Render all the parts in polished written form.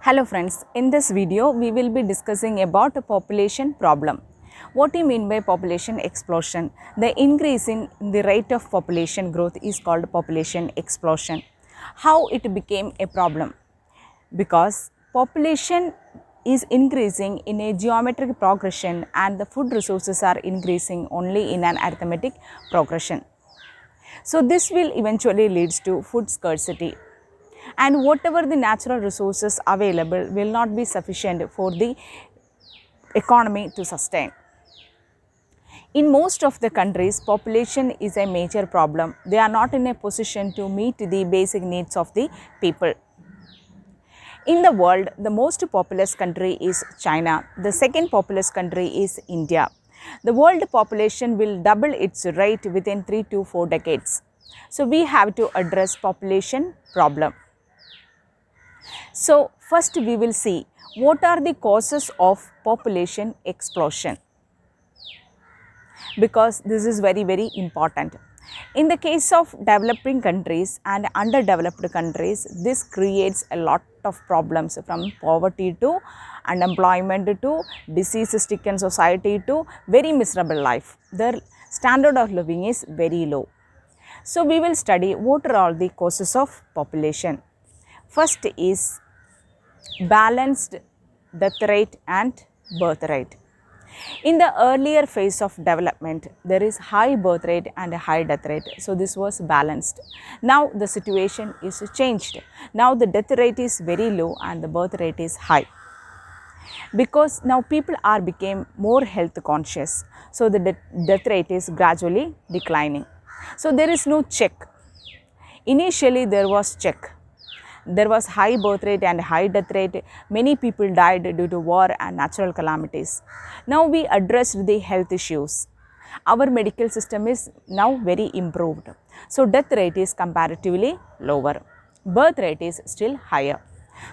Hello friends, in this video we will be discussing about a population problem. What do you mean by population explosion? The increase in the rate of population growth is called population explosion. How it became a problem? Because population is increasing in a geometric progression and the food resources are increasing only in an arithmetic progression. So this will eventually leads to food scarcity, and whatever the natural resources available will not be sufficient for the economy to sustain. In most of the countries, population is a major problem. They are not in a position to meet the basic needs of the people. In the world, the most populous country is China. The second populous country is India. The world population will double its rate within 3 to 4 decades. So we have to address population problem. So first we will see what are the causes of population explosion, because this is very important. In the case of developing countries and underdeveloped countries, this creates a lot of problems, from poverty to unemployment to disease-stricken society to very miserable life. Their standard of living is very low. So we will study what are all the causes of population. First is balanced death rate and birth rate. In the earlier phase of development, there is high birth rate and a high death rate. So this was balanced. Now the situation is changed. Now the death rate is very low and the birth rate is high, because now people are became more health conscious. So the death rate is gradually declining. So there is no check. Initially there was check. There was high birth rate and high death rate. Many people died due to war and natural calamities. Now we addressed the health issues. Our medical system is now very improved. So death rate is comparatively lower. Birth rate is still higher.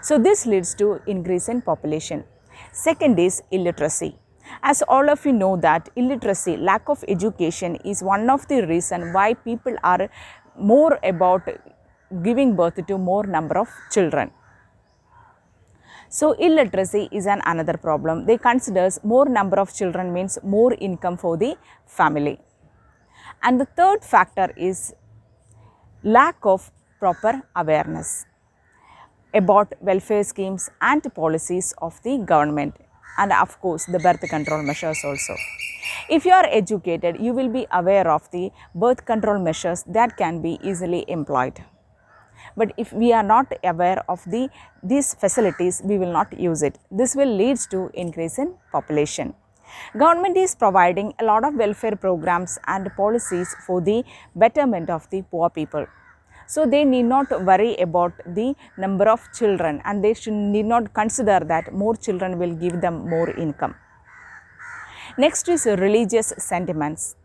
So this leads to increase in population. Second is illiteracy. As all of you know that illiteracy, lack of education, is one of the reasons why people are more about giving birth to more number of children. So illiteracy is another problem. They consider more number of children means more income for the family. And the third factor is lack of proper awareness about welfare schemes and policies of the government, and of course the birth control measures also. If you are educated, you will be aware of the birth control measures that can be easily employed. But if we are not aware of these facilities, we will not use it. This will lead to increase in population. Government is providing a lot of welfare programs and policies for the betterment of the poor people. So they need not worry about the number of children, and they need not consider that more children will give them more income. Next is religious sentiments.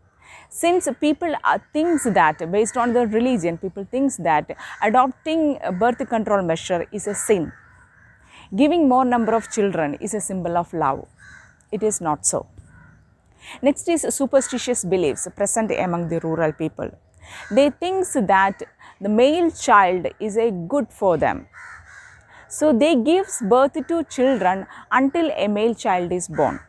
Since people thinks that based on the religion, people thinks that adopting a birth control measure is a sin. Giving more number of children is a symbol of love. It is not so. Next is superstitious beliefs present among the rural people. They think that the male child is a good for them. So they gives birth to children until a male child is born.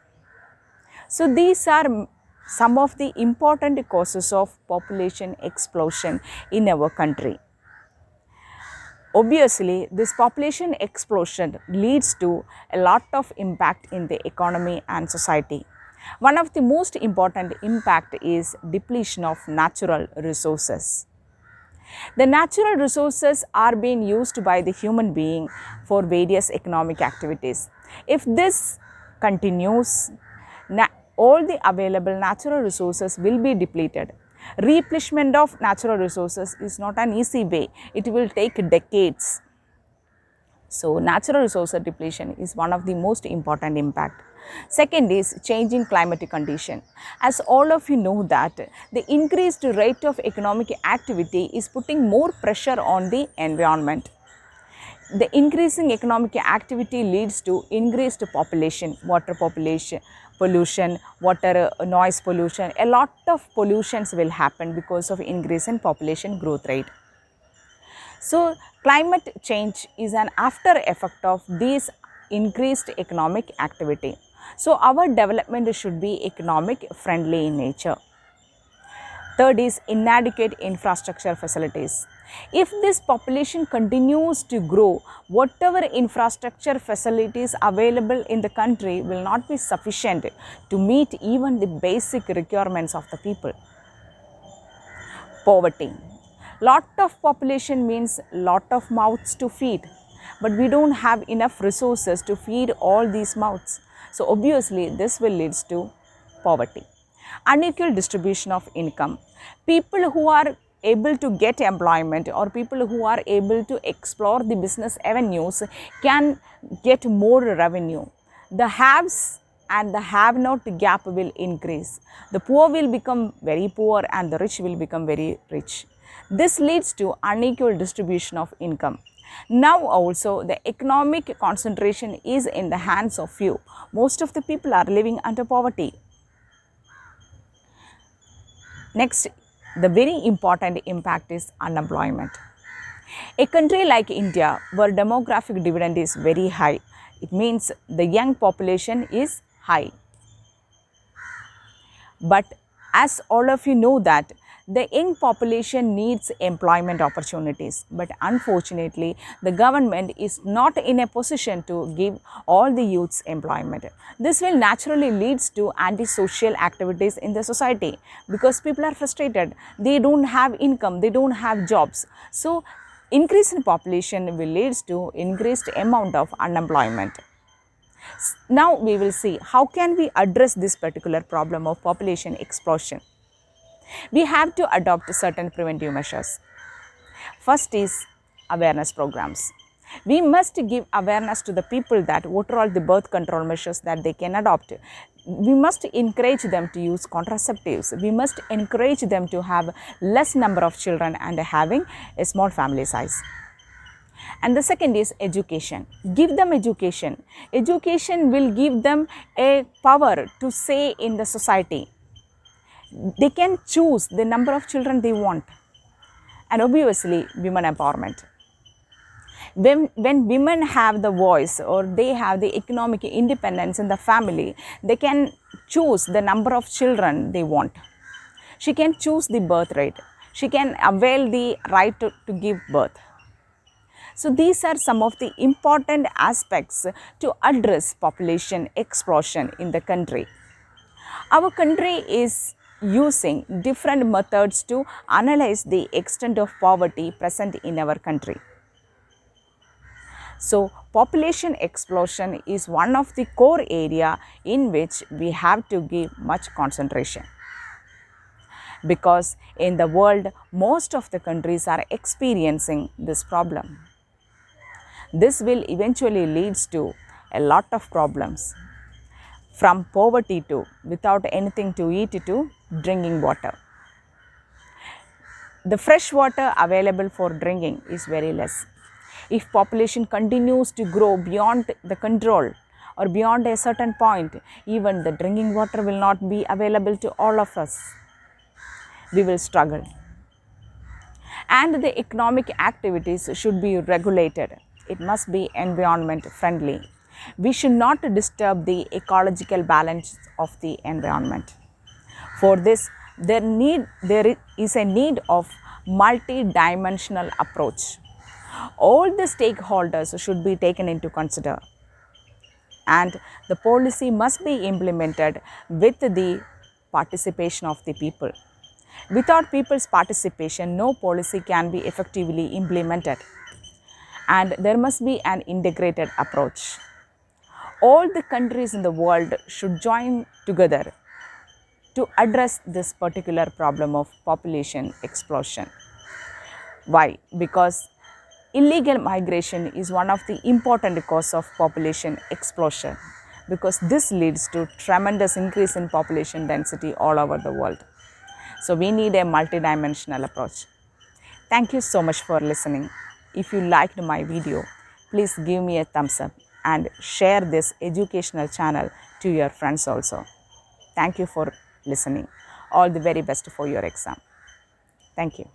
So these are some of the important causes of population explosion in our country. Obviously, this population explosion leads to a lot of impact in the economy and society. One of the most important impact is depletion of natural resources. The natural resources are being used by the human being for various economic activities. If this continues, all the available natural resources will be depleted. Replenishment of natural resources is not an easy way. It will take decades. So natural resource depletion is one of the most important impact. Second is changing climatic condition. As all of you know that the increased rate of economic activity is putting more pressure on the environment. The increasing economic activity leads to increased population, water population, pollution, water noise pollution. A lot of pollutions will happen because of increase in population growth rate. So, climate change is an after effect of this increased economic activity. So, our development should be economic friendly in nature. Third is inadequate infrastructure facilities. If this population continues to grow, whatever infrastructure facilities available in the country will not be sufficient to meet even the basic requirements of the people. Poverty. Lot of population means lot of mouths to feed, but we don't have enough resources to feed all these mouths. So obviously this will lead to poverty. Unequal distribution of income. People who are able to get employment or people who are able to explore the business avenues can get more revenue. The haves and the have not gap will increase. The poor will become very poor and the rich will become very rich. This leads to unequal distribution of income. Now also the economic concentration is in the hands of few. Most of the people are living under poverty. Next, the very important impact is unemployment. A country like India, where demographic dividend is very high, it means the young population is high. But as all of you know that the young population needs employment opportunities, but unfortunately the government is not in a position to give all the youths employment. This will naturally leads to antisocial activities in the society because people are frustrated, they don't have income, they don't have jobs. So increase in population will leads to increased amount of unemployment. Now we will see how can we address this particular problem of population explosion. We have to adopt certain preventive measures. First is awareness programs. We must give awareness to the people that what are all the birth control measures that they can adopt. We must encourage them to use contraceptives. We must encourage them to have less number of children and having a small family size. And the second is education. Give them education. Education will give them a power to say in the society. They can choose the number of children they want. And obviously, women empowerment. When women have the voice or they have the economic independence in the family, they can choose the number of children they want. She can choose the birth rate. She can avail the right to give birth. So these are some of the important aspects to address population explosion in the country. Our country is using different methods to analyze the extent of poverty present in our country. So population explosion is one of the core area in which we have to give much concentration. Because in the world, most of the countries are experiencing this problem. This will eventually leads to a lot of problems, from poverty to without anything to eat to drinking water. The fresh water available for drinking is very less. If population continues to grow beyond the control or beyond a certain point, even the drinking water will not be available to all of us. We will struggle. And the economic activities should be regulated. It must be environment friendly. We should not disturb the ecological balance of the environment. For this, there is a need of multi-dimensional approach. All the stakeholders should be taken into consider, and the policy must be implemented with the participation of the people. Without people's participation, no policy can be effectively implemented, and there must be an integrated approach. All the countries in the world should join together to address this particular problem of population explosion. Why? Because illegal migration is one of the important causes of population explosion, because this leads to tremendous increase in population density all over the world. So we need a multidimensional approach. Thank you so much for listening. If you liked my video, please give me a thumbs up and share this educational channel to your friends also. Thank you for listening. All the very best for your exam. Thank you.